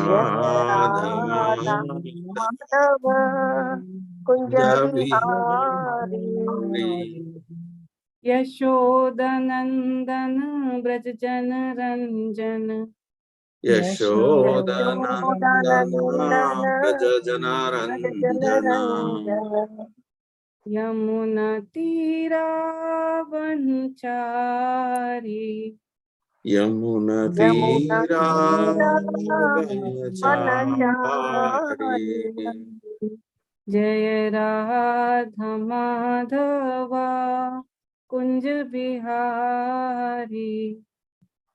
राधा माधव कुंज बिहारी यशोदनंदन ब्रज जन रंजन यशोदनंदन ब्रज जनारंजन यमुना तीरावनचारी यमुना तीरावनचारी जय राधा माधवा कुंज बिहारी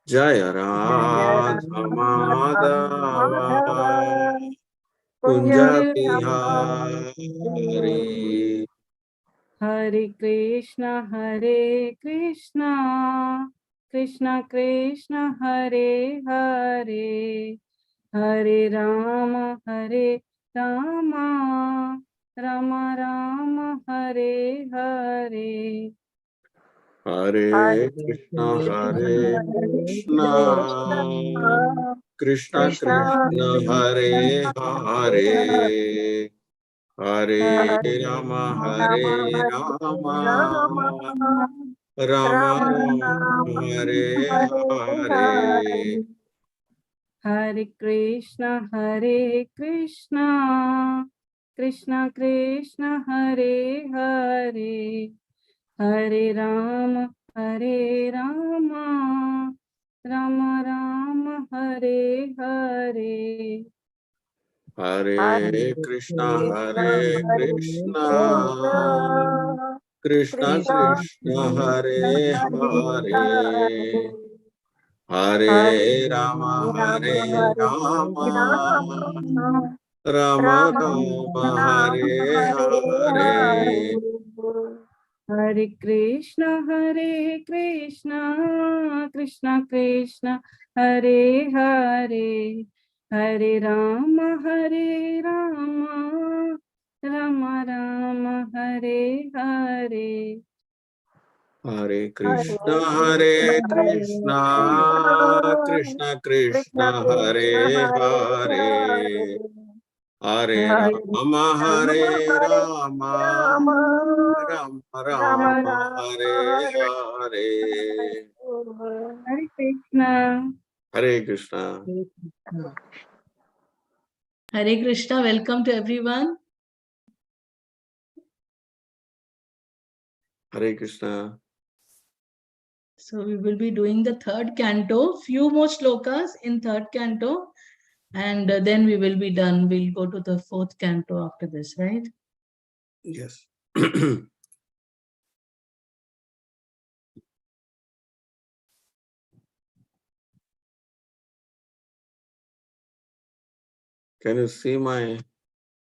जय राधा माधवा कुंज बिहारी हरे कृष्ण कृष्ण कृष्ण हरे हरे हरे राम राम राम हरे हरे हरे कृष्णा कृष्ण कृष्ण हरे हरे हरे राम राम राम हरे हरे हरे कृष्ण कृष्ण कृष्ण हरे हरे हरे राम राम राम हरे हरे हरे कृष्णा कृष्ण कृष्ण हरे हरे हरे राम राम राम हरे हरे हरे कृष्ण कृष्ण कृष्ण हरे हरे हरे राम राम राम हरे हरे हरे कृष्ण कृष्ण कृष्ण हरे हरे हरे राम राम राम हरे हरे हरे कृष्ण हरे Krishna Hare Krishna, welcome to everyone. Hare Krishna. So we will be doing the third canto, few more shlokas in third canto, and then we will be done. We'll go to the fourth canto after this, right? Yes. Can you see my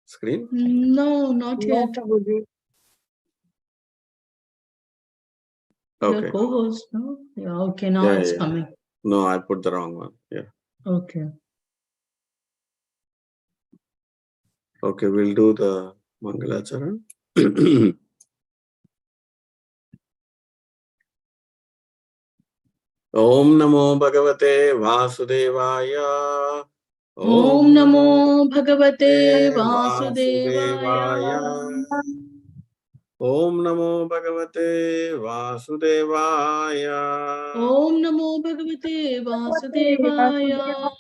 screen? No, not yet. Okay. Your co-host, no? Yeah, okay, now Yeah, it's yeah. coming. No, I put the wrong one. Yeah. Okay. Okay, we'll do the Mangalacharan. Om Namo Bhagavate Vasudevaya. Om Namo Bhagavate Vasudevaya. Om Namo Bhagavate Vasudevaya. Om Namo Bhagavate Vasudevaya.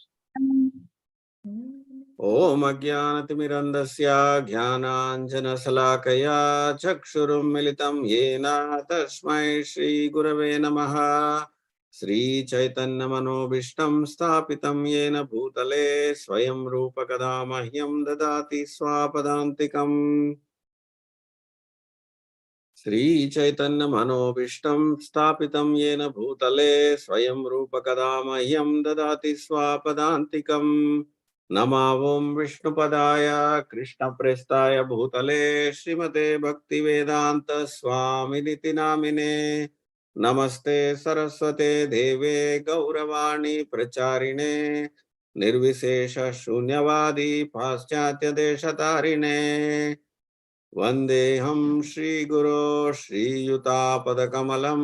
Om Ajnanatimirandasya Jnananjanasalakaya Chakshurum Yena Tasmai Shri Gurave Namaha. Shri Chaitanya Manobishtam Stapitam Yena Bhutale Swayam Rupa Kadamahyam Dadati Swapadantikam. Shri Chaitanya Manobishtam Stapitam Yena Bhutale Swayam Rupa Kadamahyam Dadati Swapadantikam. नमावों विष्णुपदाय कृष्णप्रेष्ठाय भूतले श्रीमते भक्तिवेदांत स्वामिनिति नामिने नमस्ते सरस्वते देवे गौरवाणी प्रचारिणे निर्विशेष शून्यवादी पाश्चात्य देशतारिणे वन्देऽहं श्रीगुरो श्रीयुतापदकमलं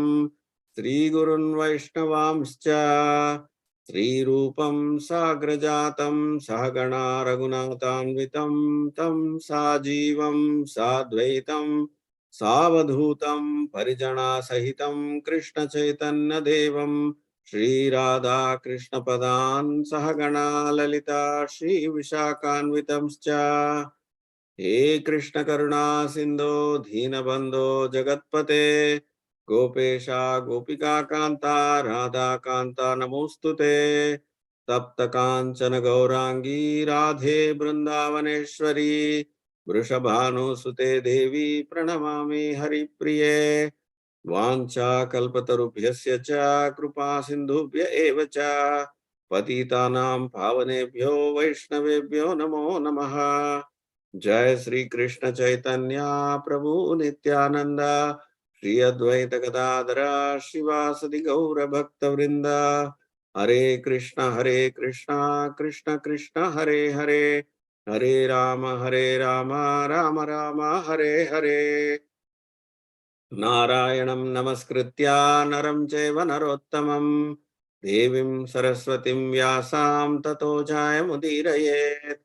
श्रीगुरुन् वैष्णवांश्च श्रीरूपं साग्रजातं सहगणा रघुनाथान्वितं तं साजीवं साद्वैतं सावधूतं परिजनासहितं कृष्णचैतन्यदेवं श्रीराधा कृष्णपदान् सहगणा ललिता श्रीविशाखान्वितंश्च हे कृष्ण करुणा सिंधो दीनबंधो जगत्पते गोपेशा गोपिका कांता राधा कांता नमोस्तुते तप्त कांचन गौरांगी राधे वृंदावनेश्वरी वृषभानुसुते देवी प्रणमामि हरिप्रिये वाञ्छा कल्पतरुभ्यस्य च कृपा सिन्धुभ्य एव च पतितानां पावनेभ्यो वैष्णवेभ्यो नमो नमः। जय श्री कृष्ण चैतन्य प्रभु नित्यानंद श्री अद्वैत गदाधर श्रीवासदि गौर भक्त वृंद हरे कृष्ण कृष्ण कृष्ण हरे हरे हरे राम राम राम हरे हरे नारायणं नमस्कृत्य नरं चैव नरोत्तमं देवीं सरस्वतीं व्यासां ततो जयमुदीरयेत्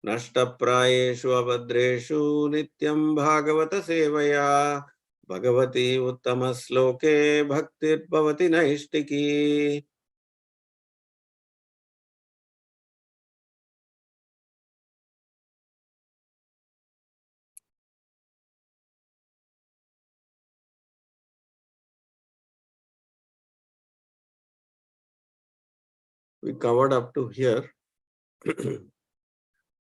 नष्टप्रायेषु अभद्रेषु नित्यं भागवत सेवया Bhagwati उत्तमश्लोके भक्तिर्भवति नैष्टिकी। We covered up to here. This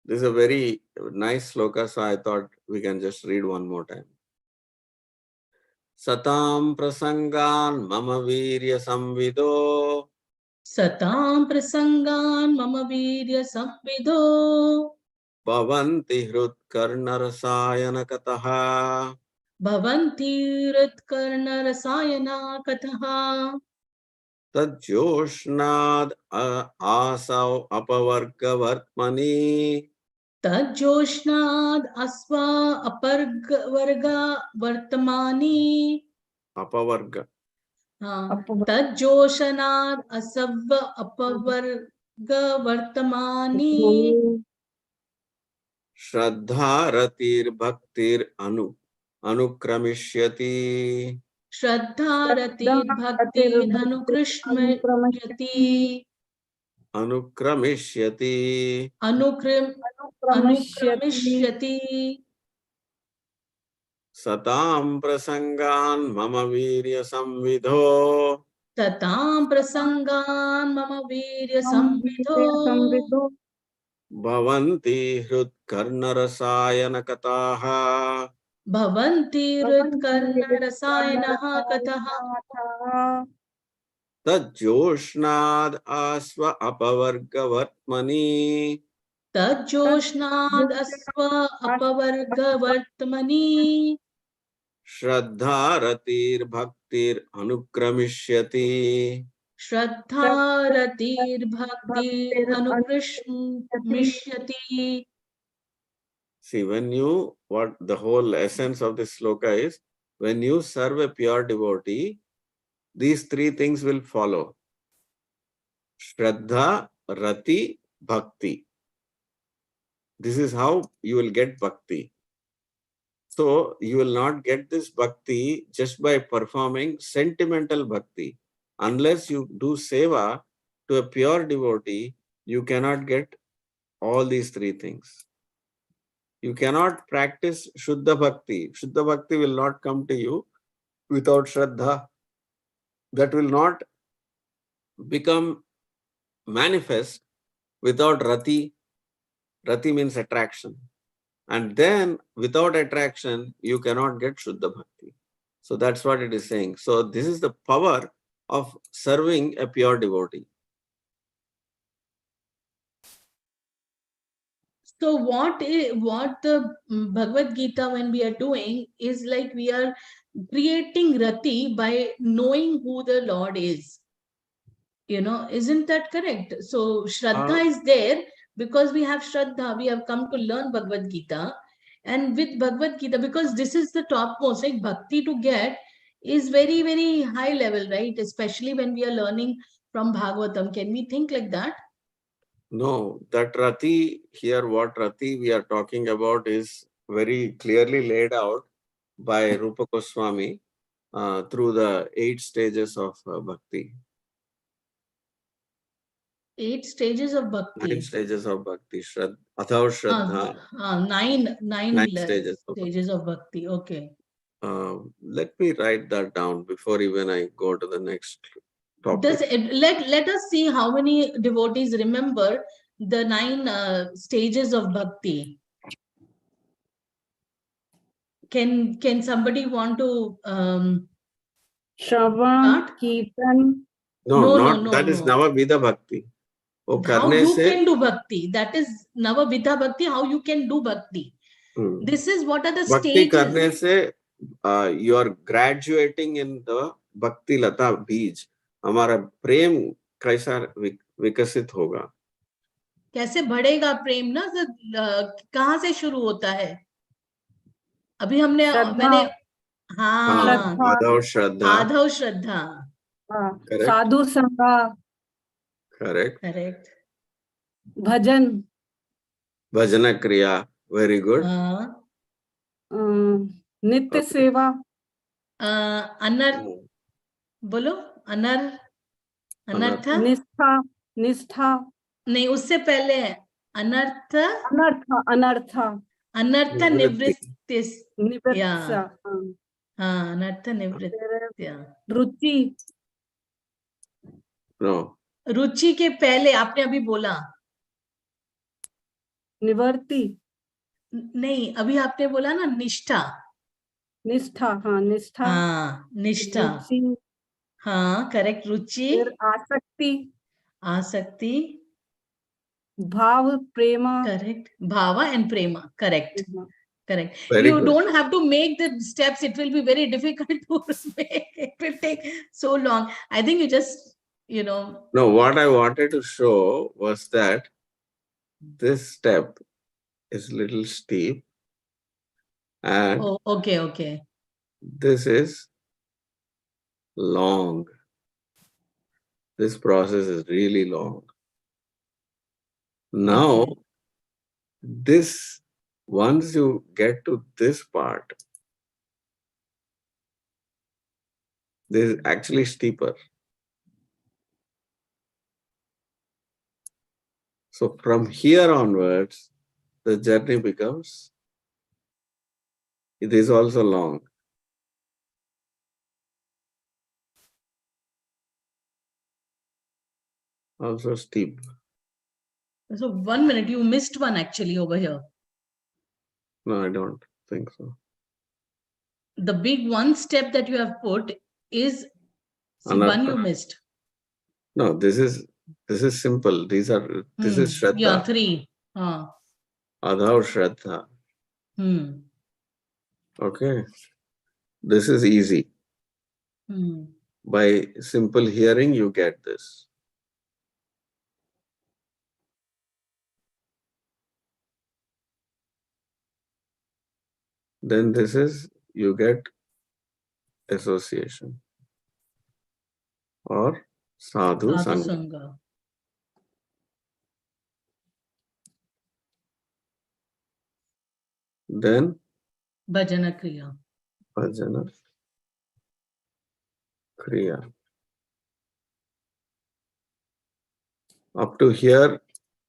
is a very nice sloka, so I thought we can just read one more time. Satam prasangan mama virya samvido Satam prasangan mama virya samvidho bhavanti hrutkarnarasayana kataha bhavanti ritkarna rasayana katha तज्जोष्णाद् आसौ अपवर्गवर्त्मनि तज्जोष्णाद् अस्वा अपर्गवर्गा वर्तमानि अपवर्ग तज्जोषणाद् असव्व अपवर्ग वर्तमानि श्रद्धा रतिर्भक्तिर् अनुक्रमिष्यति श्रद्धा रतिर्भक्तिर् अनुकृष्मयति अनुक्रमिष्यति अनुक्रमिष्यति सतां प्रसंगान् मम वीर्य संविधो ततां प्रसंगान् मम वीर्य संविधो संविदो भवन्ति हृत्कर्णरसायन कथाः भवन्ति हृत्कर्णरसायनः कथः तज्जोष्णाद् आस्व अपवर्गवर्त्मनि तज्जोष्णाद् अस्व अपवर्गवर्त्मनि श्रद्धा रतिर्भक्तिर् अनुक्रमिष्यति श्रद्धा रतिर्भक्तिर् अनुकृष्मिष्यति. See, what the whole essence of this sloka is, when you serve a pure devotee, these three things will follow. Shraddha, Rati, Bhakti. This is how you will get Bhakti. So, you will not get this Bhakti just by performing sentimental Bhakti. Unless you do Seva to a pure devotee, you cannot get all these three things. You cannot practice Shuddha Bhakti. Shuddha Bhakti will not come to you without Shraddha. That will not become manifest without Rati. Rati means attraction. And then without attraction, you cannot get Shuddha Bhakti. So that's what it is saying. So this is the power of serving a pure devotee. So what the Bhagavad Gita, when we are doing, is like we are creating Rati by knowing who the Lord is. You know, isn't that correct? So Shraddha is there because we have Shraddha. We have come to learn Bhagavad Gita. And with Bhagavad Gita, because this is the topmost, like Bhakti to get is very, very high level, right? Especially when we are learning from Bhagavatam. Can we think like that? No, that Rati here, what Rati we are talking about is very clearly laid out by Rupa Goswami through the 8 stages of bhakti. 8 stages of bhakti. 9 stages of bhakti. Adhav Shraddha. 9 9 stages of bhakti. Okay. Let me write that down before even I go to the next topic. Let us see how many devotees remember the 9 stages of bhakti. Can somebody want to Shravan, start? Kirtan. No, that is no. Navavidha Bhakti. How you can do bhakti? That is Navavidha Bhakti, how you can do bhakti. This is what are the Bhakti stages. karne se you are graduating in the Bhakti Lata Beej. हमारा प्रेम कैसा विकसित होगा? कैसे बढ़ेगा प्रेम ना? कहाँ से शुरू होता है? अभी मैंने हाँ, आधव श्रद्धा. आधव श्रद्धा. साधु संगा. Correct. भजन. Bhajana Kriya. Very good. नित्य सेवा. अनर्थ. बोलो अनर्थ. निष्ठा. नहीं, उससे पहले है अनर्थ. अनर्थ निवृत्ति. अनर्थ निवृत्ति. रुचि. रुचि के पहले आपने अभी बोला निवर्ति. नहीं, अभी आपने बोला ना निष्ठा. निष्ठा. निष्ठा. हाँ, करेक्ट. रुचि. आसक्ति. भाव प्रेमा. Correct. Bhava and prema. Correct. Correct. Very good. Don't have to make the steps. It will be very difficult to make. It will take so long. I think you just, No, what I wanted to show was that this step is little steep. And okay. This is long. This process is really long. Now, once you get to this part, this is actually steeper. So from here onwards, the journey becomes, it is also long. Also steep. So 1 minute, you missed one actually over here. No, I don't think so. The big one step that you have put is one you missed. No, this is simple. This is Shraddha. Yeah, 3. Adhav Shraddha. Okay. This is easy. By simple hearing, you get this. Then this is, you get association or sadhu sangha. Then Bhajana kriya. Up to here,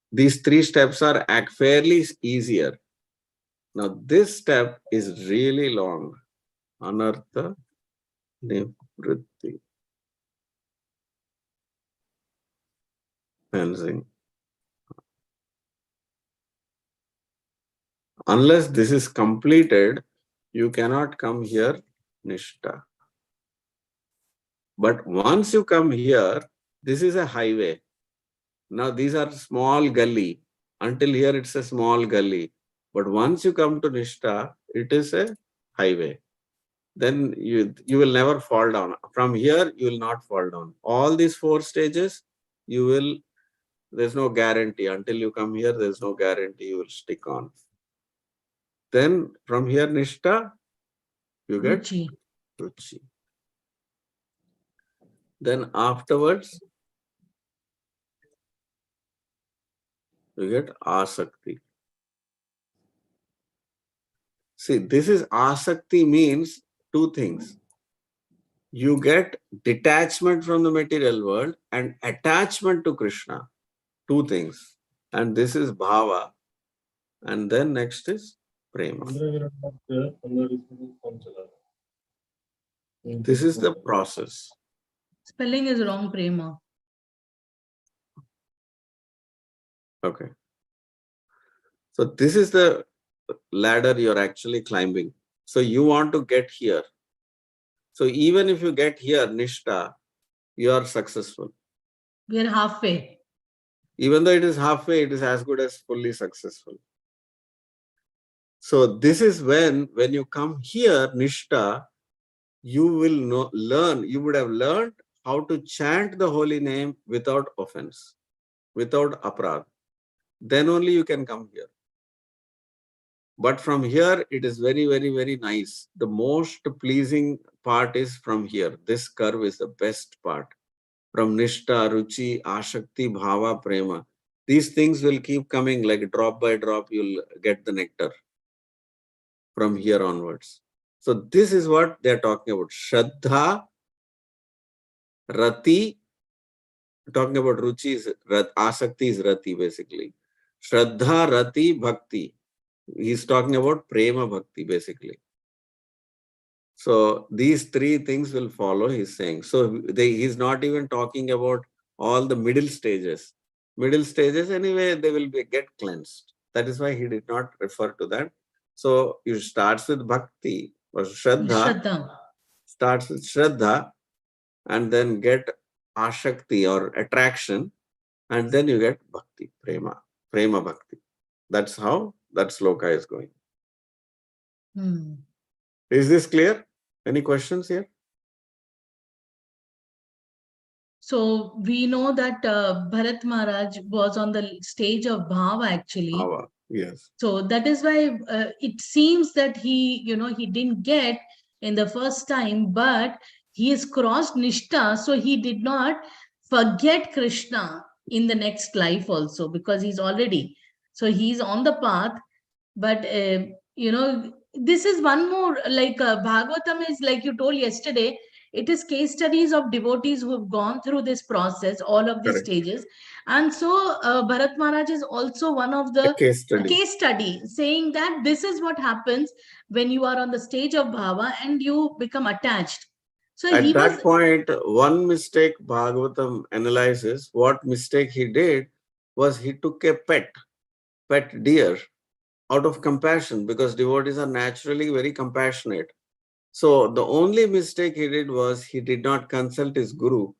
these 3 steps are fairly easier. Now this step is really long. Anartha nivritti. Cleansing. Unless this is completed, you cannot come here, Nishta. But once you come here, this is a highway. Now these are small gully. Until here it's a small gully. But once you come to Nishta, it is a highway. Then you will never fall down. From here, you will not fall down. All these 4 stages, there's no guarantee. Until you come here, there's no guarantee you will stick on. Then from here, Nishta, you get Ruchi. Then afterwards, You get asakti. See, this is asakti means two things. You get detachment from the material world and attachment to Krishna. Two things. And this is bhava. And then next is prema. This is the process. Spelling is wrong, prema. Okay. So this is the ladder you're actually climbing. So you want to get here. So even if you get here, Nishta, you are successful. We are halfway. Even though it is halfway, it is as good as fully successful. So this is when you come here, Nishta, you will learn, you would have learned how to chant the holy name without offense, without aparad. Then only you can come here. But from here, it is very, very, very nice. The most pleasing part is from here. This curve is the best part. From Nishta, Ruchi, Ashakti, Bhava, Prema. These things will keep coming like drop by drop, you'll get the nectar from here onwards. So this is what they're talking about. Shraddha, Rati, talking about Ruchi, is Asakti is Rati basically. Shraddha, Rati, Bhakti. He's talking about Prema Bhakti basically. So these three things will follow, he's saying. So he's not even talking about all the middle stages. Middle stages, anyway, they will get cleansed. That is why he did not refer to that. So you starts with Bhakti or Shraddha, Shraddha. starts with Shraddha, and then get Ashakti or attraction, and then you get Bhakti, Prema Bhakti. That's how that sloka is going. Is this clear? Any questions here? So we know that Bharat Maharaj was on the stage of Bhava actually. Bhava, yes. So that is why it seems that he didn't get in the first time, but he has crossed Nishta, so he did not forget Krishna in the next life also, because he's on the path. But this is one more, like Bhagavatam is, like you told yesterday, it is case studies of devotees who have gone through this process, all of these Correct. stages. And so Bharat Maharaj is also one of the Case study saying that this is what happens when you are on the stage of bhava and you become attached. So At he that was point, one mistake Bhagavatam analyzes, what mistake he did was he took a pet deer out of compassion, because devotees are naturally very compassionate. So the only mistake he did was he did not consult his guru.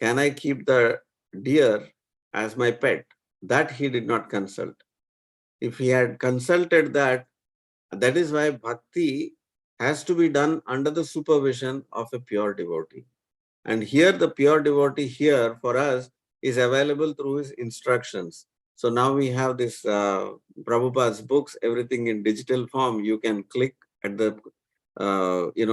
Can I keep the deer as my pet? That he did not consult. If he had consulted that, that is why bhakti has to be done under the supervision of a pure devotee. And here the pure devotee here for us is available through his instructions. So now we have this Prabhupada's books, everything in digital form. You can click at the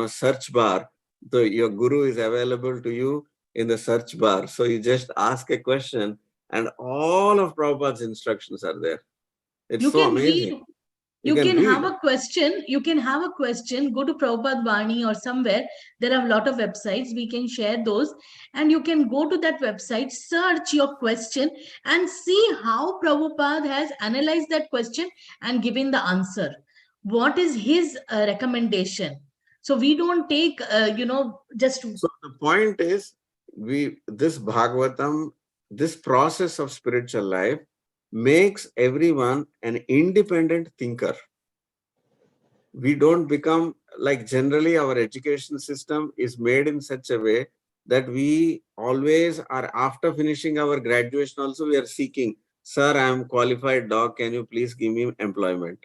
search bar. So your guru is available to you in the search bar. So you just ask a question and all of Prabhupada's instructions are there. It's you so can amazing. read. You can have a question. You can have a question. Go to Prabhupada Vani or somewhere. There are a lot of websites. We can share those. And you can go to that website, search your question, and see how Prabhupada has analyzed that question and given the answer. What is his recommendation? So we don't take, just. So the point is, this Bhagavatam, this process of spiritual life makes everyone an independent thinker. We don't become, like generally our education system is made in such a way that we always are, after finishing our graduation also, we are seeking, sir, I am qualified doc, can you please give me employment?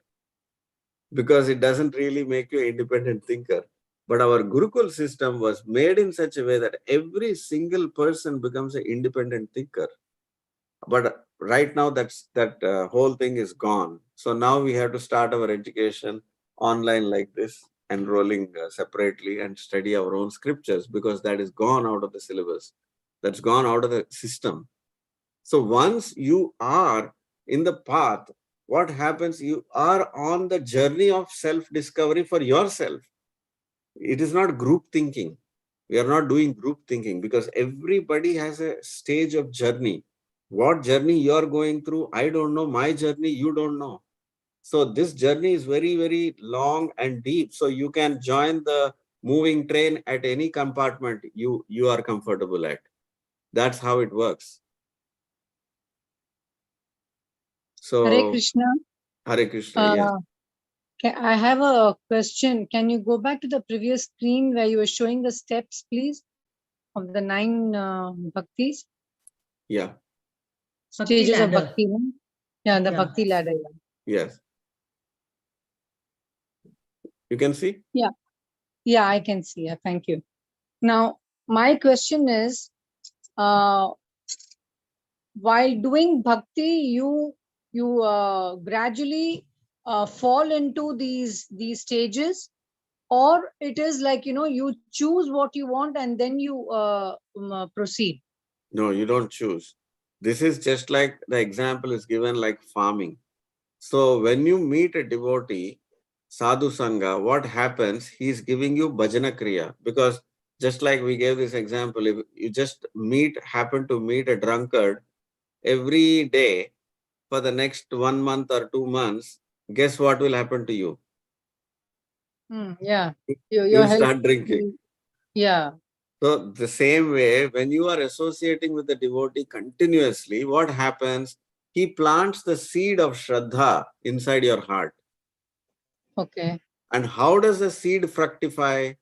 Because it doesn't really make you an independent thinker. But our Gurukul system was made in such a way that every single person becomes an independent thinker. But right now, that whole thing is gone. So now we have to start our education online like this, enrolling separately and study our own scriptures, because that is gone out of the syllabus. That's gone out of the system. So once you are in the path, what happens? You are on the journey of self-discovery for yourself. It is not group thinking. We are not doing group thinking because everybody has a stage of journey. What journey you are going through, I don't know. My journey, you don't know. So this journey is very, very long and deep. So you can join the moving train at any compartment you are comfortable at. That's how it works. So Hare Krishna. Hare Krishna, yes. I have a question. Can you go back to the previous screen where you were showing the steps, please, of the 9 bhaktis? Yeah. Stages of ladder. bhakti. No? Yeah, the Yeah. bhakti ladder. Yes. You can see? Yeah. Yeah, I can see. Yeah, thank you. Now, my question is, while doing bhakti, you gradually fall into these stages, or it is like, you choose what you want and then you proceed. No, you don't choose. This is just like the example is given like farming. So when you meet a devotee, sadhu sangha, what happens? He's giving you bhajana kriya, because just like we gave this example, if you just happen to meet a drunkard every day for the next 1 month or 2 months, guess what will happen to you? Yeah, You'll start drinking. Yeah. So the same way, when you are associating with the devotee continuously, what happens? He plants the seed of Shraddha inside your heart. Okay. And how does the seed fructify?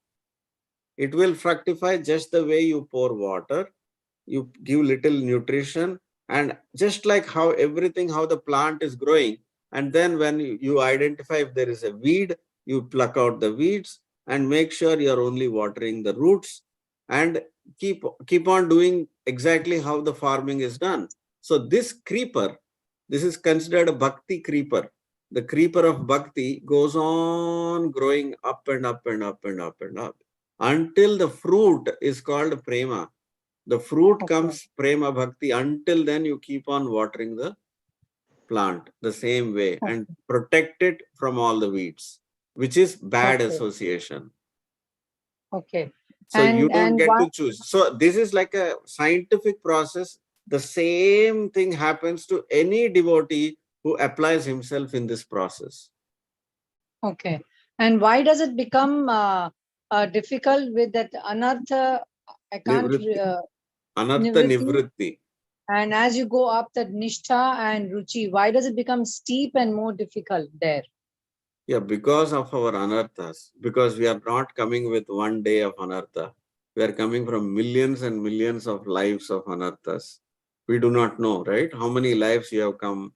It will fructify just the way you pour water, you give little nutrition, and just like how the plant is growing. And then when you identify if there is a weed, you pluck out the weeds and make sure you're only watering the roots, and keep on doing exactly how the farming is done. So this is considered a bhakti creeper. The creeper of bhakti goes on growing up and up and up and up and up until the fruit is called prema. The fruit comes prema bhakti. Until then, you keep on watering the plant the same way and protect it from all the weeds, which is bad association. Okay. So you don't get to choose. So this is like a scientific process. The same thing happens to any devotee who applies himself in this process. Okay. And why does it become difficult with that anartha? I can't. Anartha nivritti. And as you go up that nishtha and ruchi, why does it become steep and more difficult there? Yeah, because of our anarthas. Because we are not coming with one day of anartha. We are coming from millions and millions of lives of anarthas. We do not know, right? How many lives you have come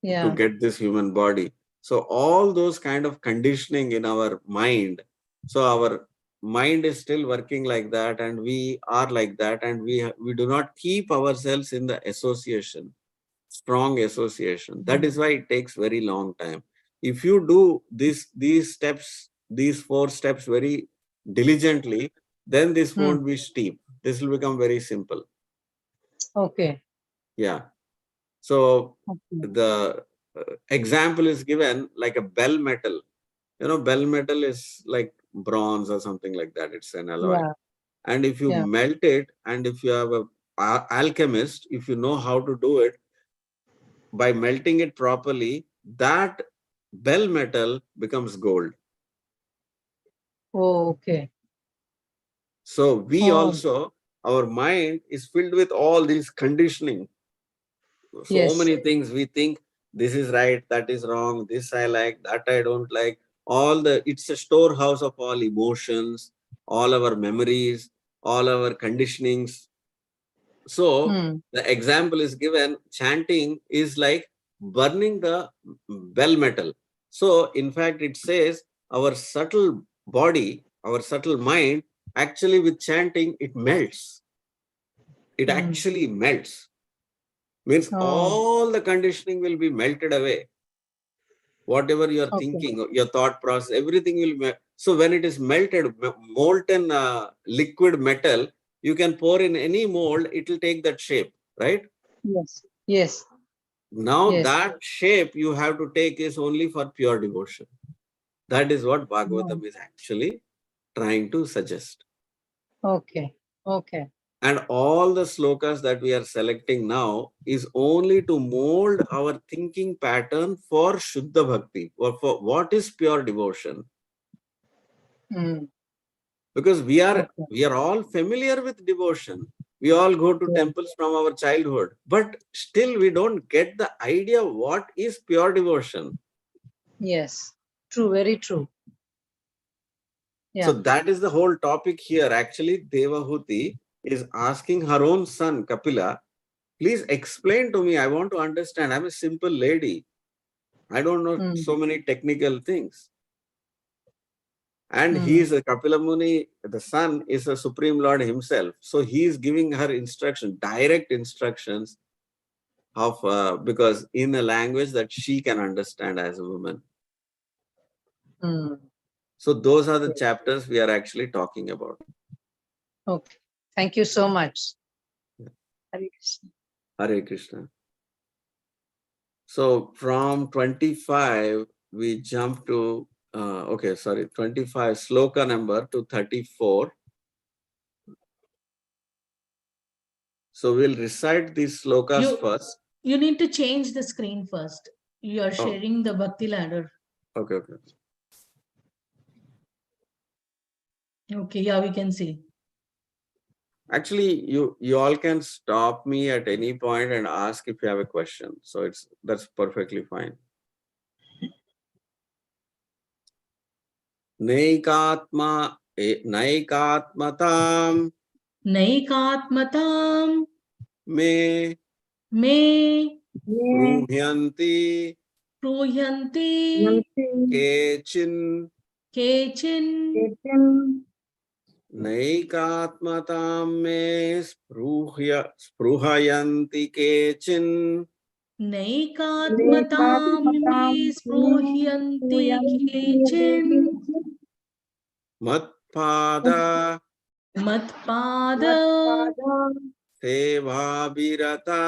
to get this human body. So all those kind of conditioning in our mind. So our mind is still working like that, and we are like that, and we do not keep ourselves in the association, strong association. That is why it takes very long time. If you do these steps, these 4 steps very diligently, then this won't be steep. This will become very simple. Okay. Yeah. So the example is given like a bell metal. Bell metal is like bronze or something like that. It's an alloy. Yeah. And if you melt it, and if you have a alchemist, if you know how to do it, by melting it properly, that bell metal becomes gold. Oh, okay. So we also, our mind is filled with all these conditioning. So many things we think, this is right, that is wrong, this I like, that I don't like. It's a storehouse of all emotions, all our memories, all our conditionings. So the example is given, chanting is like burning the bell metal. So in fact, it says our subtle body, our subtle mind, actually with chanting, it melts. It actually melts. Means all the conditioning will be melted away. Whatever you're thinking, your thought process, everything will melt. So when it is melted, molten liquid metal, you can pour in any mold, it will take that shape, right? Yes. Yes. Now Yes. that shape you have to take is only for pure devotion. That is what No. Bhagavatam is actually trying to suggest. Okay. Okay. And all the slokas that we are selecting now is only to mold our thinking pattern for Shuddha Bhakti, or for what is pure devotion. Mm. Because we are Okay. all familiar with devotion. We all go to Yeah. temples from our childhood, but still we don't get the idea what is pure devotion. Yes. True. Very true. So Yeah. that is the whole topic here. Actually, Devahuti is asking her own son, Kapila, please explain to me. I want to understand. I'm a simple lady. I don't know Mm. so many technical things. And he Mm. is a Kapila Muni, the son is a Supreme Lord himself. So he is giving her instruction, direct instructions of, because in a language that she can understand as a woman. Mm. So those are the chapters we are actually talking about. Okay. Thank you so much. Hare Krishna. Hare Krishna. So from 25, we jump to, 25, sloka number to 34. So we'll recite these slokas first. You need to change the screen first. You are Oh. sharing the Bhakti ladder. Okay. Okay, yeah, we can see. Actually, you all can stop me at any point and ask if you have a question. So that's perfectly fine. Naikatmatam Naikatmatam me me pruhyanti pruyhanti kechin. kechin Naikatmatam me spruhayanti kechin. Naikatmatam me spruhyanti kechin Matpada matpada sevabhirata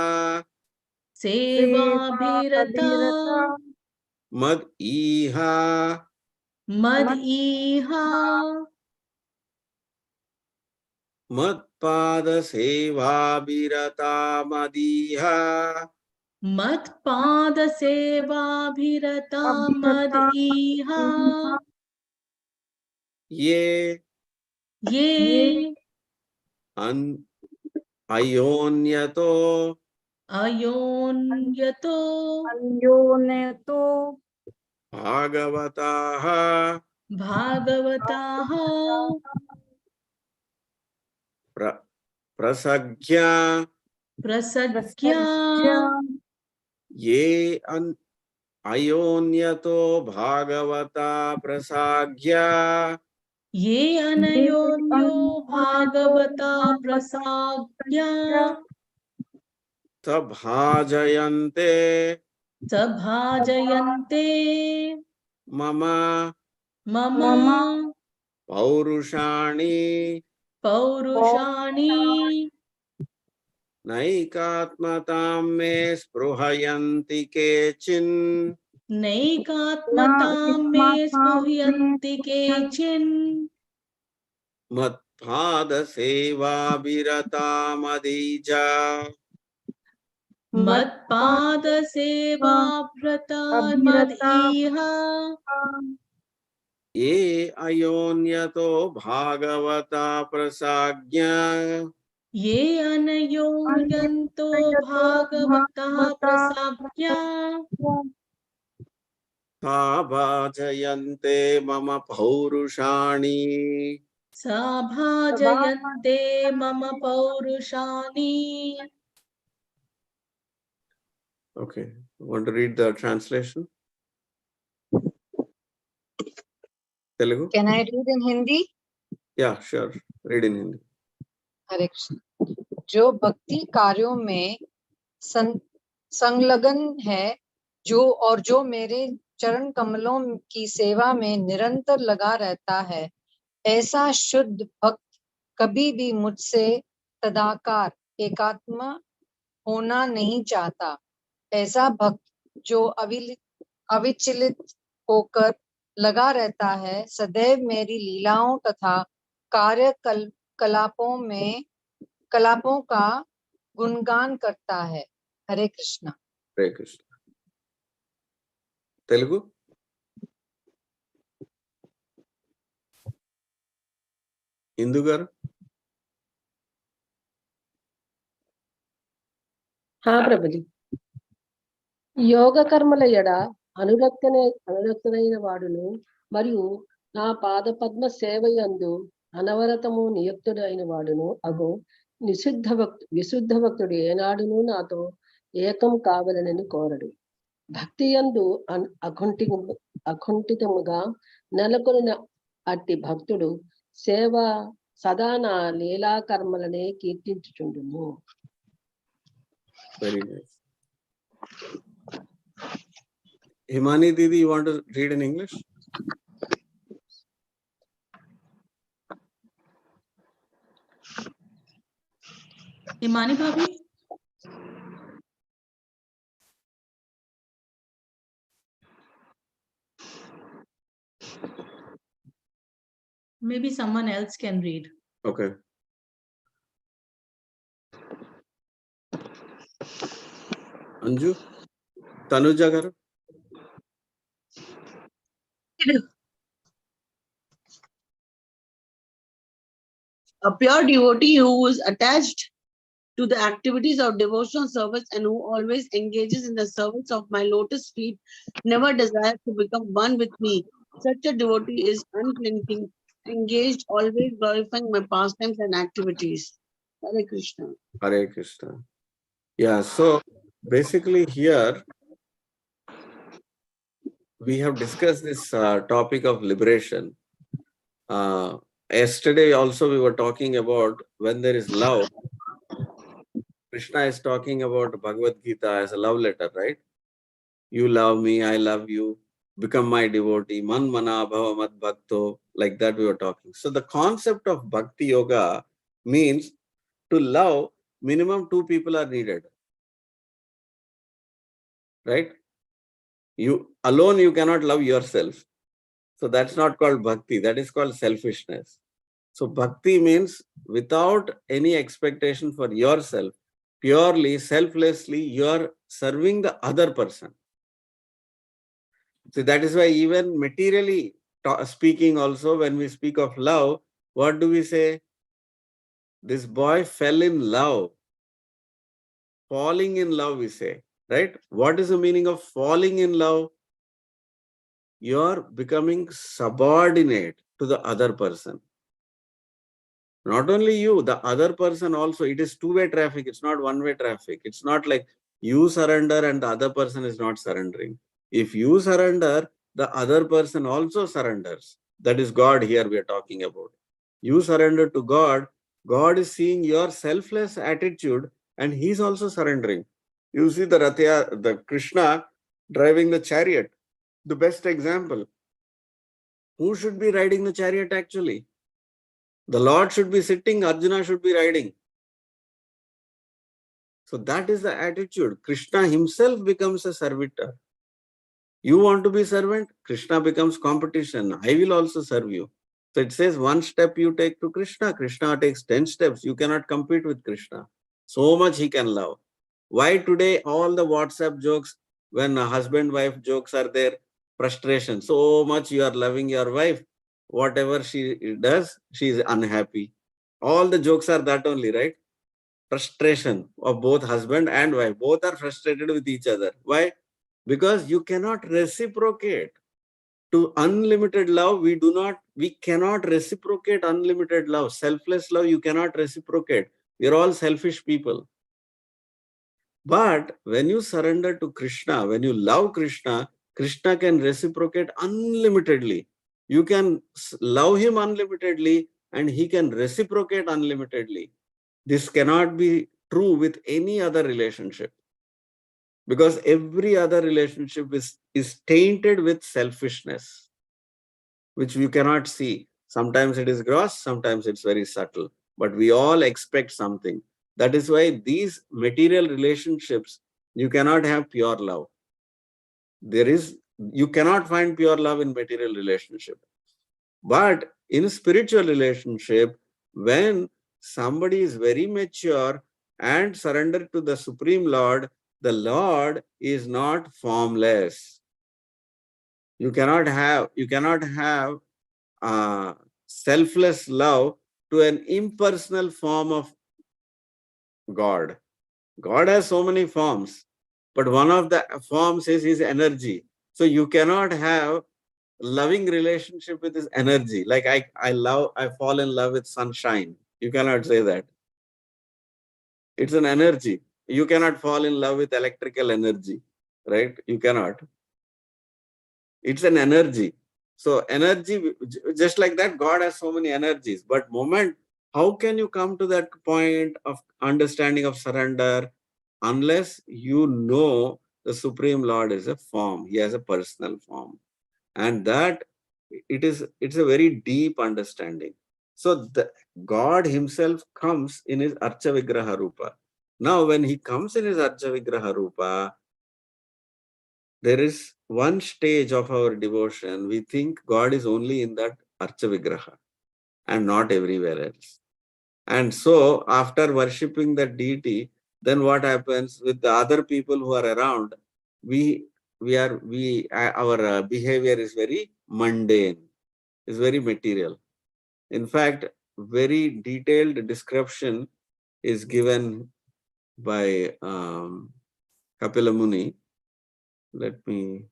sevabhirata mad iha mad iha matpada sevabhirata madiha matpada sevabhirata mad iha ye ye an ayonyato ayonyato Anyoneto bhagavataha bhagavataha prasagya prasagya ye an ayonyato bhagavata prasagya ye anayonyo bhagavata prasagya sabhajayante sabhajayante mama mama paurushani paurushani naikatmatam me spruhayanti kechin naikatmatam me spuhyanti kechin matpada seva virata madija matpada seva vrata mad iha ye ayonyato bhagavata prasagya ye anayonyanto bhagavata prasagya sabhajayante mama paurushani. sabhajayante mama paurushani. Okay, want to read the translation? Telugu? Can I read in Hindi? Yeah, sure. Read in Hindi. हरे कृष्ण. जो भक्ति कार्यों में संलग्न है, जो मेरे चरण कमलों की सेवा में निरंतर लगा रहता है, ऐसा शुद्ध भक्त कभी भी मुझसे तदाकार एकात्म होना नहीं चाहता. ऐसा भक्त जो अविचलित होकर लगा रहता है, सदैव मेरी लीलाओं तथा कलापों का गुणगान करता है। हरे Krishna. Hare Krishna. Telugu? Hindu garu? Prabhuji యోగ కర్మల ఎడ అనురక్తుడైన వాడును మరియు నా పాద పద్మ సేవయందు అనవరతము నియుక్తుడైన వాడును అగు విశుద్ధ భక్తుడు ఏనాడును నాతో ఏకం కావాలని కోరడు. భక్తి యందు అకుంఠితముగా నెలకొనిన అట్టి భక్తుడు సేవ సదా నా లీలా కర్మలనే కీర్తించుచుండును. Very nice. Himani Didi, you want to read in English? Himani Bhabhi? Maybe someone else can read. Okay. Anju? Tanuja garu? A pure devotee who is attached to the activities of devotional service and who always engages in the service of my lotus feet never desires to become one with me. Such a devotee is unflinching, engaged, always glorifying my pastimes and activities. Hare Krishna. Hare Krishna. Yeah, so basically here we have discussed this topic of liberation. Yesterday also we were talking about when there is love. Krishna is talking about Bhagavad Gita as a love letter, right? You love me, I love you, become my devotee, man mana bhava mad bhakto, like that we were talking. So the concept of bhakti yoga means to love, minimum 2 people are needed, right? You alone, you cannot love yourself. So that's not called bhakti, that is called selfishness. So bhakti means without any expectation for yourself, purely, selflessly, you are serving the other person. So that is why even materially speaking also, when we speak of love, what do we say? This boy fell in love. Falling in love, we say, right? What is the meaning of falling in love? You are becoming subordinate to the other person. Not only you, the other person also. It is two-way traffic. It's not one-way traffic. It's not like you surrender and the other person is not surrendering. If you surrender, the other person also surrenders. That is God here we are talking about. You surrender to God. God is seeing your selfless attitude and he is also surrendering. You see the Krishna driving the chariot. The best example. Who should be riding the chariot actually? The Lord should be sitting, Arjuna should be riding. So that is the attitude. Krishna himself becomes a servitor. You want to be servant, Krishna becomes competition. I will also serve you. So it says one step you take to Krishna, Krishna takes 10 steps. You cannot compete with Krishna. So much he can love. Why today all the WhatsApp jokes, when husband-wife jokes are there, frustration. So much you are loving your wife. Whatever she does, she is unhappy. All the jokes are that only, right? Frustration of both husband and wife. Both are frustrated with each other. Why? Because you cannot reciprocate. To unlimited love, we cannot reciprocate unlimited love. Selfless love, you cannot reciprocate. We are all selfish people. But when you surrender to Krishna, when you love Krishna, Krishna can reciprocate unlimitedly. You can love him unlimitedly and he can reciprocate unlimitedly. This cannot be true with any other relationship. Because every other relationship is tainted with selfishness, which you cannot see. Sometimes it is gross, sometimes it's very subtle. But we all expect something. That is why these material relationships You cannot have pure love. You cannot find pure love in material relationship. But in spiritual relationship, when somebody is very mature and surrendered to the Supreme Lord, the Lord is not formless. You cannot have selfless love to an impersonal form of God. God has so many forms, but one of the forms is his energy. So you cannot have loving relationship with his energy. Like I fall in love with sunshine. You cannot say that. It's an energy. You cannot fall in love with electrical energy, right? You cannot. It's an energy. So energy, just like that, God has so many energies. But how can you come to that point of understanding of surrender unless you know the Supreme Lord is a form? He has a personal form. And that it's a very deep understanding. So the God himself comes in his Archa Vigraha Rupa. Now, when he comes in his Archa Vigraha Rupa, there is one stage of our devotion. We think God is only in that Archa Vigraha and not everywhere else. And so, after worshipping the deity, then what happens with the other people who are around? Our behavior is very mundane, is very material. In fact, very detailed description is given by Kapila Muni. Let me.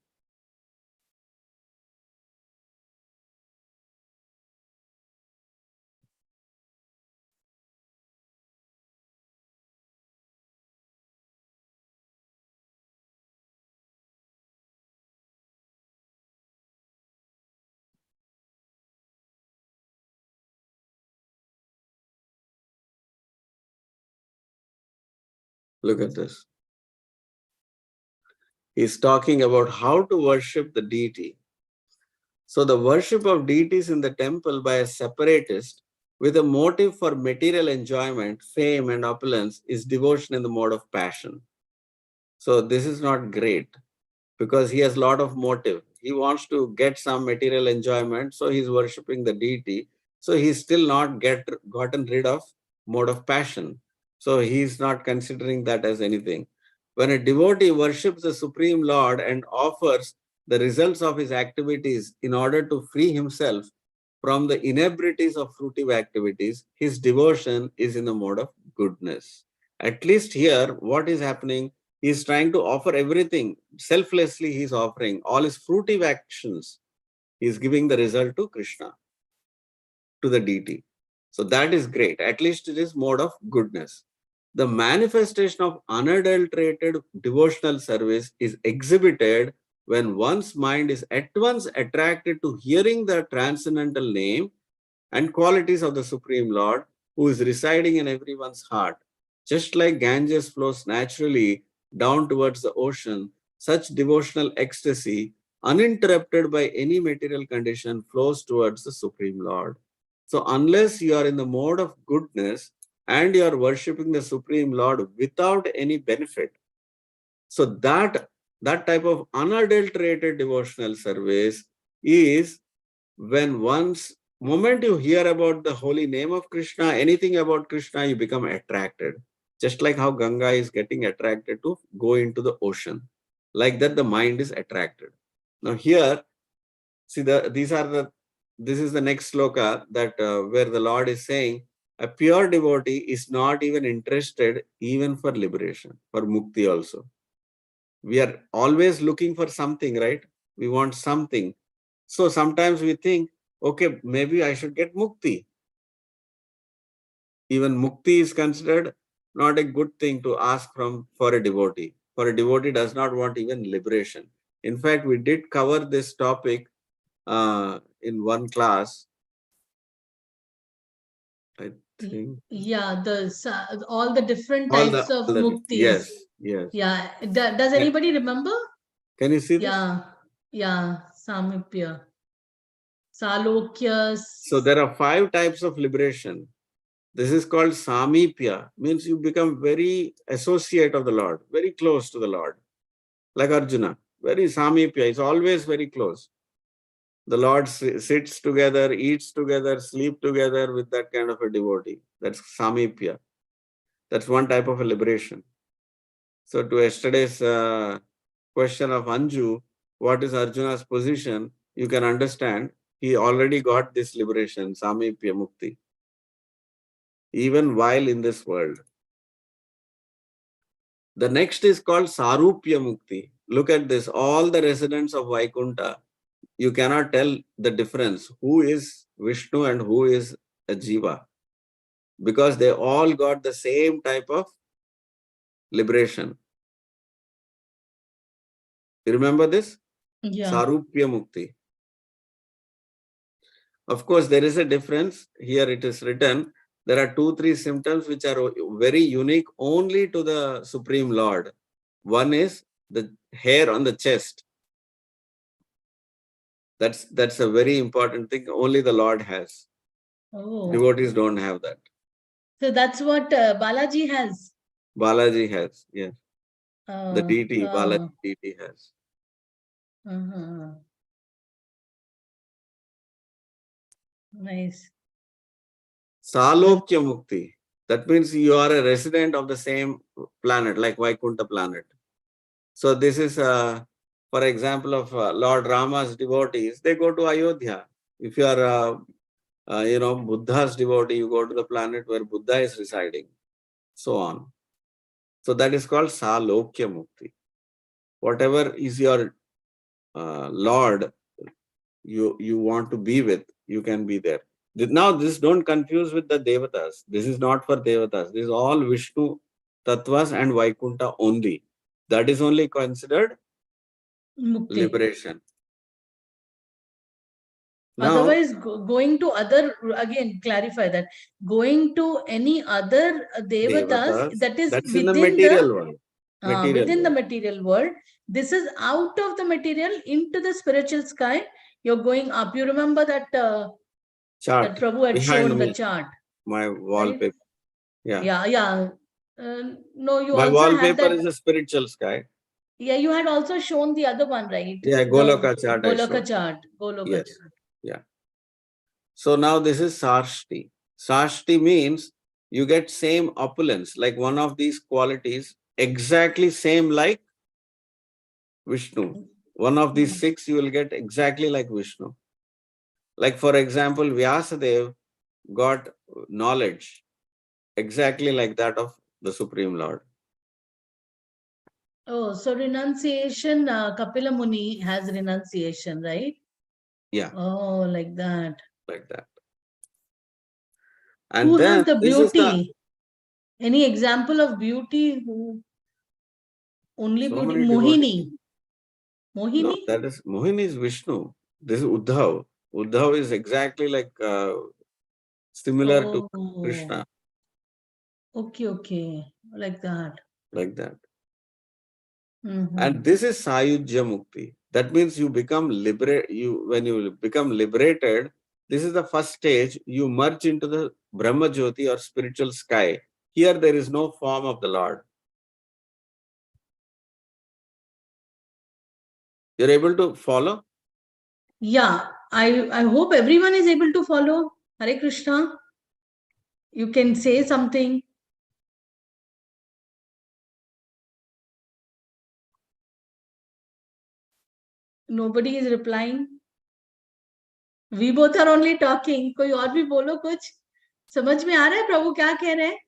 Look at this. He's talking about how to worship the deity. So the worship of deities in the temple by a separatist with a motive for material enjoyment, fame and opulence is devotion in the mode of passion. So this is not great because he has a lot of motive. He wants to get some material enjoyment, so he's worshipping the deity. So he's still not gotten rid of mode of passion. So he's not considering that as anything. When a devotee worships the Supreme Lord and offers the results of his activities in order to free himself from the inebrities of fruitive activities, his devotion is in the mode of goodness. At least here, what is happening? He is trying to offer everything. Selflessly, he is offering all his fruitive actions. He is giving the result to Krishna, to the deity. So that is great. At least it is mode of goodness. The manifestation of unadulterated devotional service is exhibited when one's mind is at once attracted to hearing the transcendental name and qualities of the Supreme Lord who is residing in everyone's heart. Just like Ganges flows naturally down towards the ocean, such devotional ecstasy, uninterrupted by any material condition, flows towards the Supreme Lord. So unless you are in the mode of goodness and you are worshipping the Supreme Lord without any benefit, so that type of unadulterated devotional service is when once moment you hear about the holy name of Krishna, anything about Krishna, you become attracted. Just like how Ganga is getting attracted to go into the ocean. Like that, the mind is attracted. Now here, see, this is the next sloka that where the Lord is saying, a pure devotee is not even interested even for liberation, for mukti also. We are always looking for something, right? We want something. So sometimes we think, okay, maybe I should get mukti. Even mukti is considered not a good thing to ask for a devotee. For a devotee does not want even liberation. In fact, we did cover this topic in one class. I think. Yeah, all the different types of muktis. Yes, yes. Yeah. Does anybody remember? Can you see this? Yeah. Samipya. Salokya. So there are 5 types of liberation. This is called samipya, means you become very associate of the Lord, very close to the Lord. Like Arjuna, very samipya, it's always very close. The Lord sits together, eats together, sleep together with that kind of a devotee. That's samipya. That's one type of a liberation. So to yesterday's question of Anju, what is Arjuna's position? You can understand he already got this liberation, samipya mukti, even while in this world. The next is called sarupya mukti. Look at this, all the residents of Vaikunta, you cannot tell the difference who is Vishnu and who is a jiva, because they all got the same type of liberation. You remember this? Yeah. Sarupya mukti. Of course, there is a difference. Here it is written, there are 2-3 symptoms which are very unique only to the Supreme Lord. One is the hair on the chest. That's a very important thing. Only the Lord has. Oh. Devotees don't have that. So that's what Balaji has. Balaji has, yes. The Oh, deity, oh. Balaji deity has. Uh-huh. Nice. Salokya mukti. That means you are a resident of the same planet, like Vaikunta planet. So this is, for example, of Lord Rama's devotees, they go to Ayodhya. If you are, Buddha's devotee, you go to the planet where Buddha is residing, so on. So that is called Salokya mukti. Whatever is your Lord you want to be with, you can be there. Now, this don't confuse with the Devatas. This is not for Devatas. This is all Vishnu Tattvas and Vaikunta only. That is only considered Mukti. liberation. Now, Otherwise, going to other, again, clarify that, going to any other devatas, that is that's in the within material world. within the material world. This is out of the material into the spiritual sky. You're going up. You remember that Chart that Prabhu had behind shown me, the chart. my wallpaper. Right? Yeah. Yeah. No, you My also had wallpaper that. is a spiritual sky. Yeah, you had also shown the other one, right? Yeah, Goloka chart. Goloka chart. Goloka Yes. chart. Yeah. So now this is Sarshti. Sarshti means you get same opulence, like one of these qualities, exactly same like Vishnu. One of these 6 you will get exactly like Vishnu. Like for example, Vyasadeva got knowledge exactly like that of the Supreme Lord. Oh, so renunciation, Kapila Muni has renunciation, right? Yeah. Oh, like that. Like that. And Who then has the this is beauty? Any example of beauty? Who only so beauty? many Mohini. devotees. Mohini? No, that is Mohini is Vishnu. This is Uddhav. Uddhav is exactly like similar to Krishna. Okay. Like that. Like that. Mhm. And this is Sayujya Mukti. That means you become when you become liberated, this is the first stage. You merge into the Brahma Jyoti or spiritual sky. Here there is no form of the Lord. You're able to follow? Yeah, I hope everyone is able to follow. Hare Krishna. You can say something. Nobody is replying. We both are only talking. कोई और भी बोलो कुछ. समझ में आ रहा है प्रभु क्या कह रहे हैं?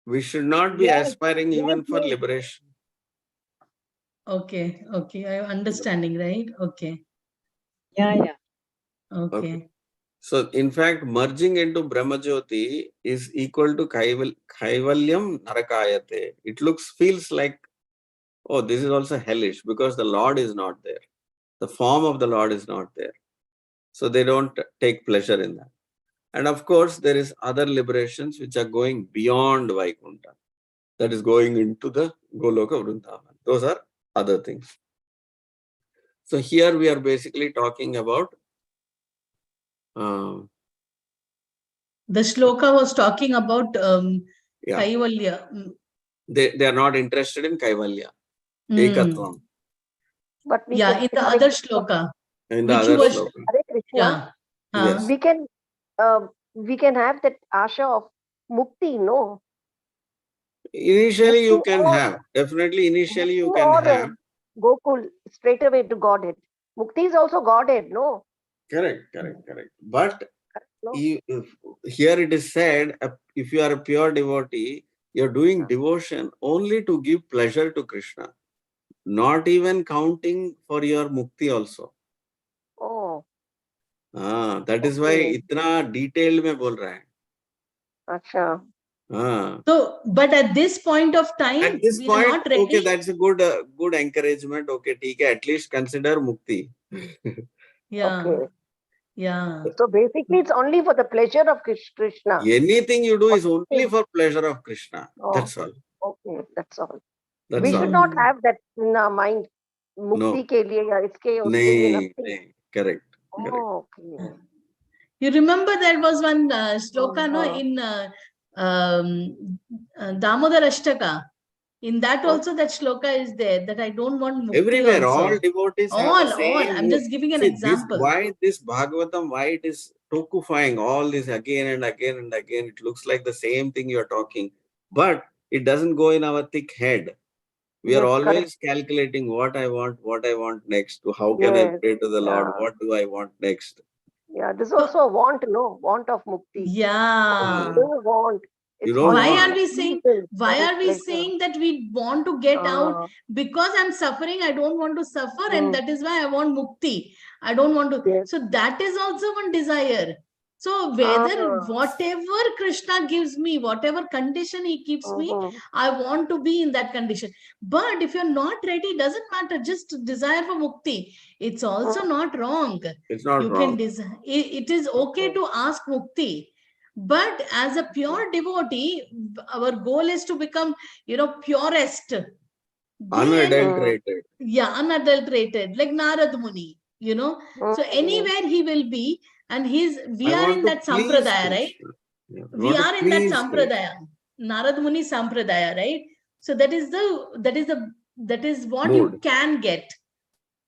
We should not be aspiring even for liberation. Okay. I'm understanding, right? Okay. Yeah. Okay. So, in fact, merging into Brahma Jyoti is equal to Kaivalyam Narakayate. It feels like, oh, this is also hellish because the Lord is not there. The form of the Lord is not there. So they don't take pleasure in that. And of course, there is other liberations which are going beyond Vaikunta. That is going into the Goloka Vrindavan. Those are other things. So here we are basically talking about The shloka was talking about Yeah. Kaivalya. They are not interested in Kaivalya. Mm. Ekatvam. But we Yeah, can, in the Hare other Krishna, shloka. In the Which other was- sloka. Hare Krishna, Yeah. Yes. we can have that asha of mukti, no? Initially you Mukti can or- have. Definitely initially you Mukti can or, have. Gokul, straight away to Godhead. Mukti is also Godhead, no? Correct. But No? here it is said, if you are a pure devotee, you're doing devotion only to give pleasure to Krishna. Not even counting for your mukti also. Oh, That is why Okay. इतना detailed में बोल रहा है. acha. So, but at this point of time, At this we are point, not ready. okay, that's a good encouragement. Okay, ठीक है, at least consider mukti. Yeah. Okay. Yeah. So basically, it's only for the pleasure of Krishna. Anything you do is only for pleasure of Krishna. Oh. That's all. Okay, that's all. That's We all. should not have that in our mind. No. Mukti ke liye ya iske uske liye नहीं, nothing. नहीं, correct. Oh, okay. You remember there was one shloka no, Uh-huh. in Damodar Ashtaka. In that also that shloka is there that I don't want mukti Everywhere, also. all devotees have the same. I'm just giving an See, example. Why this Bhagavatam, why it is tokufying all this again and again and again. It looks like the same thing you are talking, but it doesn't go in our thick head. We are Yes, always correct. calculating what I want next. How can I Yes, pray to the Lord? yeah. What do I want next? Yeah, this is also a want, no? Want of mukti. Yeah. You don't want. You It's don't Why want. are we saying? pleasure, Why there is are we pleasure. saying that we want to get out? Because I'm suffering, I don't want to suffer, and that is why I want mukti. I don't want to. Yes. So that is also one desire. So whether whatever Krishna gives me, whatever condition he keeps me, I want to be in that condition. But if you're not ready, doesn't matter. Just desire for mukti. It's also not wrong. It's not You wrong. can desire. It is okay to ask mukti. But as a pure devotee, our goal is to become, purest. Unadulterated. Yeah, unadulterated, like Narad Muni, So anywhere he will be, and we are in that sampradaya, right? Yeah, We are in that sampradaya, Narad Muni sampradaya, right? So that is what you Mood. can get.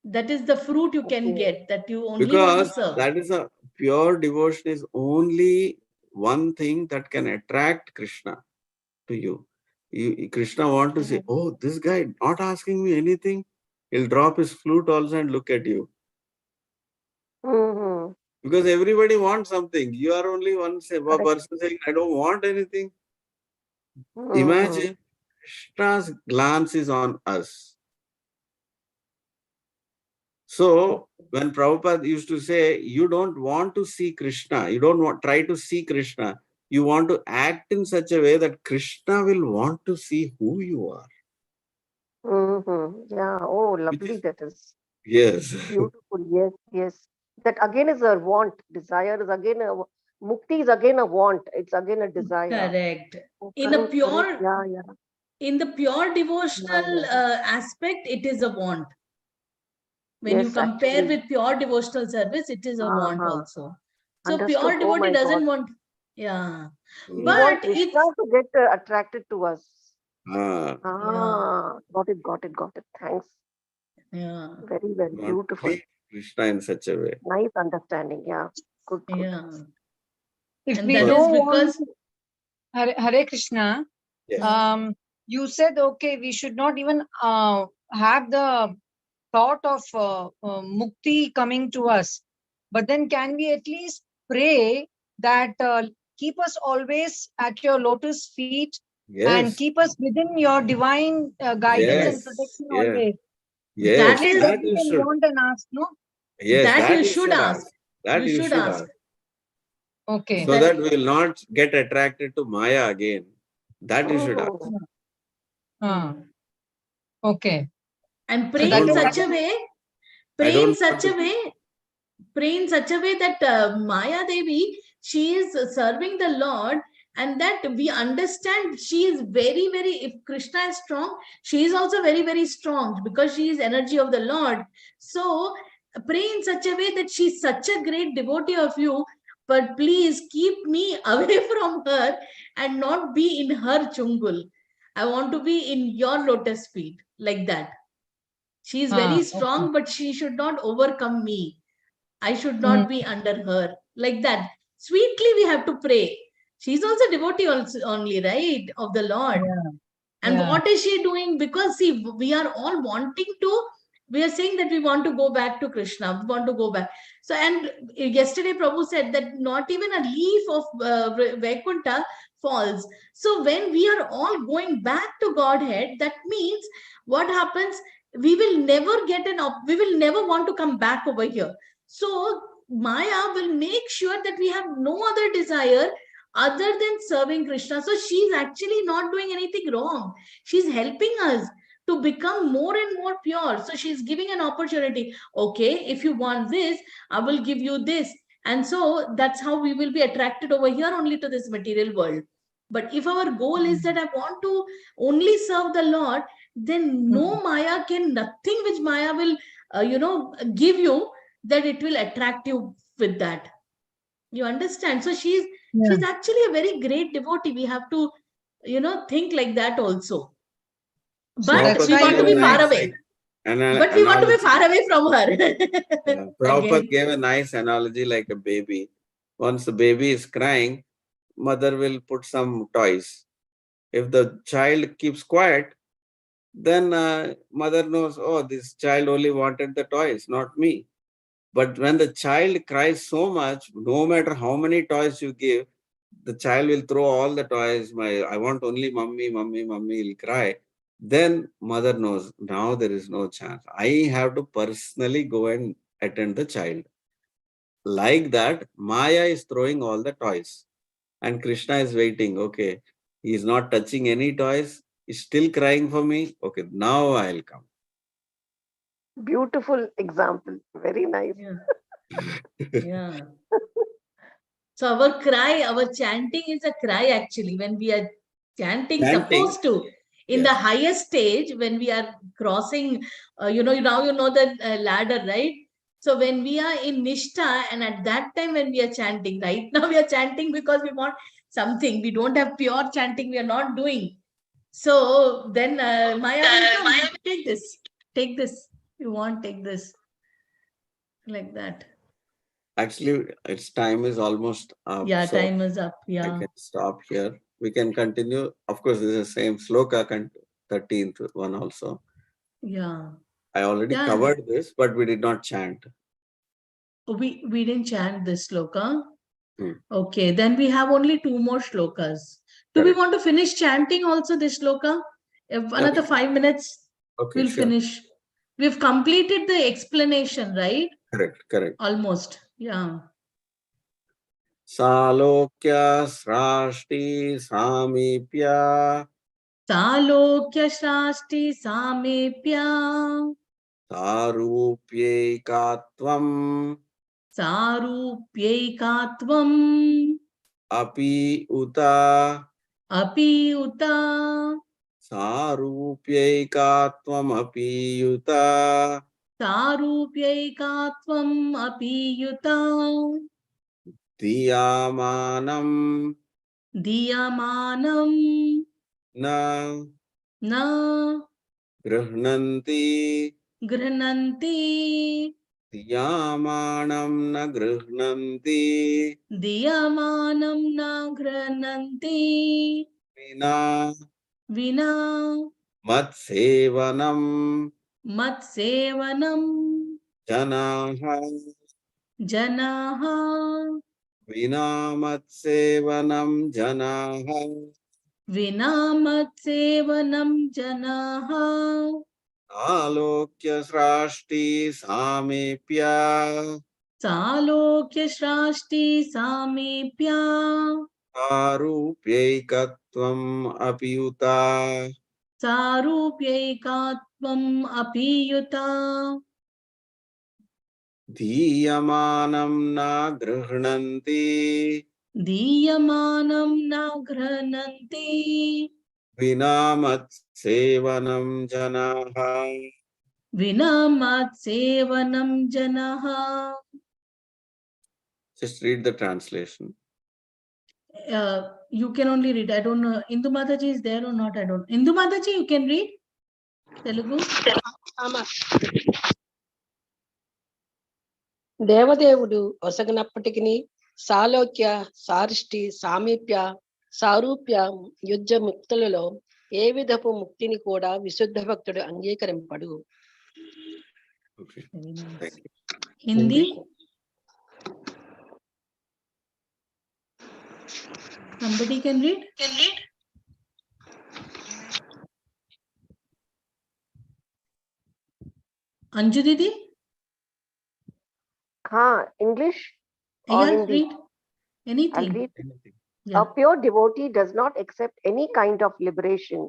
That is the fruit you can get, that you only want to Because serve. that is a pure devotion is only one thing that can attract Krishna to you. Krishna want to say, oh, this guy not asking me anything. He'll drop his flute also and look at you. Because everybody wants something. You are only one person saying, I don't want anything. Imagine Krishna's glance is on us. So when Prabhupada used to say, you don't want to see Krishna, you don't try to see Krishna, you want to act in such a way that Krishna will want to see who you are. Yeah, oh, lovely that is. Yes. Beautiful, yes. That again is a want. Desire is again a, mukti is again a want. It's again a desire. Correct. Oh, In a correct, pure, correct. Yeah. in the pure devotional aspect, it is a want. When you Yes, compare actually. with pure devotional service, it is a want also. So Understood. pure Oh devotee my doesn't God. want, yeah. We want But Krishna it's, to get attracted to us. yeah. Got it. Thanks. Yeah. Very, very You want to beautiful. treat Krishna in such a way. Nice understanding. Yeah. Good. Yeah. If And we that is don't because, want Hare Krishna, Yes. you said, okay, we should not even have the thought of mukti coming to us. But then can we at least pray that keep us always at your lotus feet and Yes. keep us within your divine guidance and protection always. Yes. At least That that is- we can want and ask, no? Yes, that you you should ask. That You should ask. Okay. So that we will not get attracted to Maya again. That you should ask. Okay. And pray don't in want such a to- way, I pray don't in want such to- a way, pray in such a way that Maya Devi, she is serving the Lord, and that we understand she is very, very, if Krishna is strong, she is also very, very strong because she is energy of the Lord. So pray in such a way that she is such a great devotee of you, but please keep me away from her and not be in her chungul. I want to be in your lotus feet, like that. She is very Okay. strong, but she should not overcome me. I should Mm. not be under her, like that. Sweetly, we have to pray. She's also devotee also only, right, of the Lord. Yeah. And Yeah. what is she doing? Because see, we are all wanting to, we are saying that we want to go back to Krishna, we want to go back. So, and yesterday Prabhu said that not even a leaf of Vaikuntha falls. So, when we are all going back to Godhead, that means what happens? We will never get we will never want to come back over here. So, Maya will make sure that we have no other desire other than serving Krishna. So she's actually not doing anything wrong. She's helping us to become more and more pure. So she's giving an opportunity. Okay, if you want this, I will give you this. And so that's how we will be attracted over here only to this material world. But if our goal is that I want to only serve the Lord, then no Maya can, nothing which Maya will, give you, that it will attract you with that. You understand? So she's actually a very great devotee. We have to, think like that also. But That's we Prabhupada why want to gave be a you. far nice away. But we want to be analogy. far away from her. Prabhupada Again. gave a nice analogy like a baby. Once the baby is crying, mother will put some toys. If the child keeps quiet, then mother knows, oh, this child only wanted the toys, not me. But when the child cries so much, no matter how many toys you give, the child will throw all the toys. I want only mummy, mummy, mummy, he'll cry. Then mother knows, now there is no chance. I have to personally go and attend the child. Like that, Maya is throwing all the toys. And Krishna is waiting. Okay, he is not touching any toys. He's still crying for me. Okay, now I'll come. Beautiful example. Very nice. Yeah. Yeah. So our cry, our chanting is a cry actually. When we are chanting, supposed to, in the Yes. highest stage, when we are crossing, now you know the ladder, right? So when we are in Nishta, and at that time when we are chanting, right now we are chanting because we want something. We don't have pure chanting, we are not doing. So then Maya will come, take this. You want, take this. Like that. Actually, its time is almost up. Yeah, So time is up. I Yeah. can stop here. We can continue. Of course, this is the same sloka, 13th one also. Yeah. I already Yeah. covered this, but we did not chant. We didn't chant this shloka. Hmm. Okay, then we have only 2 more shlokas. Do we Correct. want to finish chanting also this shloka? If another 5 minutes, Okay, we'll sure. finish. We've completed the explanation, right? Correct. Almost. Yeah. Salokya srashti samipya Salokya Shasti Samepya sarupyekatvam Sarupyaikatvam api uta Api Uta sarupyekatvam api uta Sarupyaikatvam Api Yuta diyamanam Diyamanam na Na grihnanti Grihnanti diyamanam na grihnanti Diyamanam Na Grihnanti vina Vina matsevanam Matsevanam janaha Janaha vina matsevanam janaha Vina Matsevanam Janaha alokya srashti samipya Salokya Shrashti Samepya sarupyekatvam apiyuta Sarupyaikatvam Apiyuta Dhiyamanam na grihnanti Diyamanam Na Grananti vinamat sevanam janaha. Vinamat Sevanam Janaha Just read the translation. You can only read. I don't know. Indu Mataji is there or not? I don't. Indu Mataji, you can read Telugu. దేవదేవుడు ఒసగనప్పటికీ సాలోక్య సారిష్టి సామీప్య సారూప్య యుద్ధ ముక్తులలో ఏ విధపు ముక్తిని కూడా విశుద్ధ భక్తుడు అంగీకరింపడు. Okay. Very nice. Thank you. Hindi. Somebody can read. Anju Didi. English or Yeah, Hindi? read anything. I'll read. Yeah. A pure devotee does not accept any kind of liberation.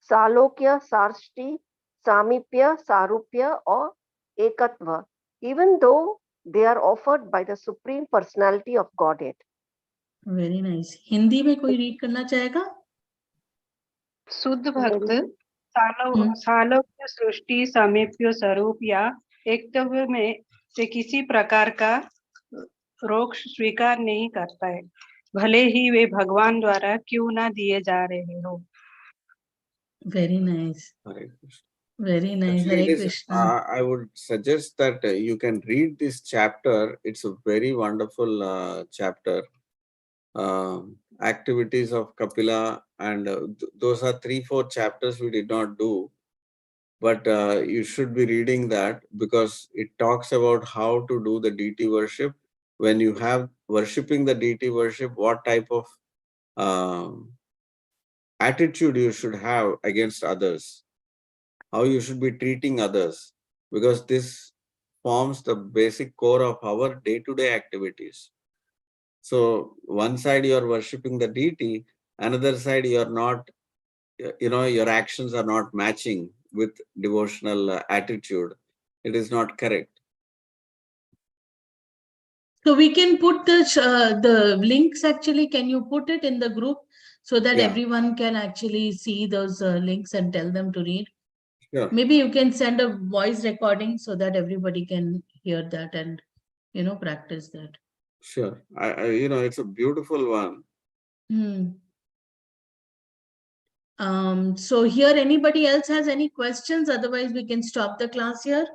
Salokya, Sarshti, Samipya, Sarupya, or Ekatva, even though they are offered by the Supreme Personality of Godhead. Very nice. Hindi में कोई read करना चाहेगा? शुद्ध भक्त हम्म। सालोक्य सृष्टि समीप्य स्वरूप या एकत्व में से किसी प्रकार का रोग स्वीकार नहीं करता है, भले ही वे भगवान द्वारा क्यों ना दिए जा रहे हो. Very nice. Hare Krishna. Very nice. Actually, Hare it is, Krishna. I would suggest that you can read this chapter. It's a very wonderful chapter. Activities of Kapila, and those are 3-4 chapters we did not do. But you should be reading that, because it talks about how to do the deity worship. When you have worshipping the deity worship, what type of attitude you should have against others, how you should be treating others, because this forms the basic core of our day-to-day activities. So one side you are worshipping the deity, another side you are not, your actions are not matching with devotional attitude. It is not correct. So we can put the links actually. Can you put it in the group so that Yeah. everyone can actually see those links and tell them to read? Sure. Maybe you can send a voice recording so that everybody can hear that and practice that. Sure. It's a beautiful one. So here, anybody else has any questions? Otherwise, we can stop the class here.